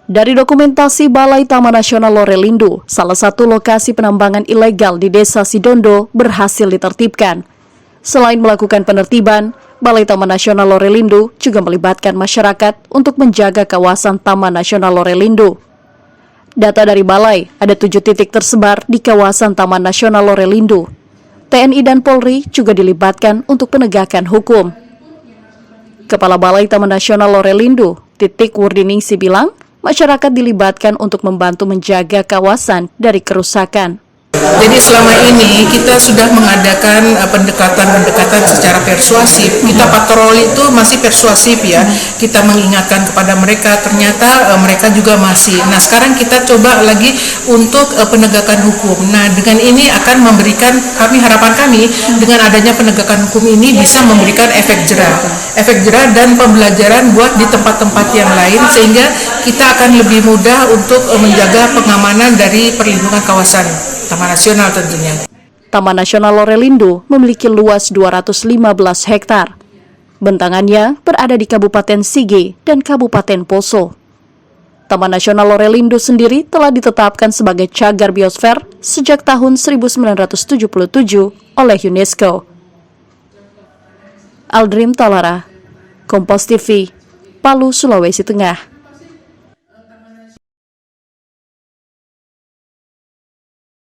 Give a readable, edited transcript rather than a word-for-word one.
Dari dokumentasi Balai Taman Nasional Lorelindo, salah satu lokasi penambangan ilegal di Desa Sidondo berhasil ditertibkan. Selain melakukan penertiban, Balai Taman Nasional Lorelindo juga melibatkan masyarakat untuk menjaga kawasan Taman Nasional Lorelindo. Data dari Balai, ada 7 titik tersebar di kawasan Taman Nasional Lorelindo. TNI dan Polri juga dilibatkan untuk penegakan hukum. Kepala Balai Taman Nasional Lorelindo, Titik Wurdiningsi bilang, masyarakat dilibatkan untuk membantu menjaga kawasan dari kerusakan. Jadi selama ini kita sudah mengadakan pendekatan secara persuasif. Kita patroli itu masih persuasif ya. Kita mengingatkan kepada mereka, ternyata mereka juga masih. Nah sekarang kita coba lagi untuk penegakan hukum. Nah dengan ini akan memberikan, harapan kami dengan adanya penegakan hukum ini bisa memberikan efek jerah dan pembelajaran buat di tempat-tempat yang lain, sehingga kita akan lebih mudah untuk menjaga pengamanan dari perlindungan kawasan Taman Nasional tentunya. Taman Nasional Lorelindo memiliki luas 215 hektar. Bentangannya berada di Kabupaten Sigi dan Kabupaten Poso. Taman Nasional Lorelindo sendiri telah ditetapkan sebagai cagar biosfer sejak tahun 1977 oleh UNESCO. Aldrim Talara, Kompas TV, Palu, Sulawesi Tengah.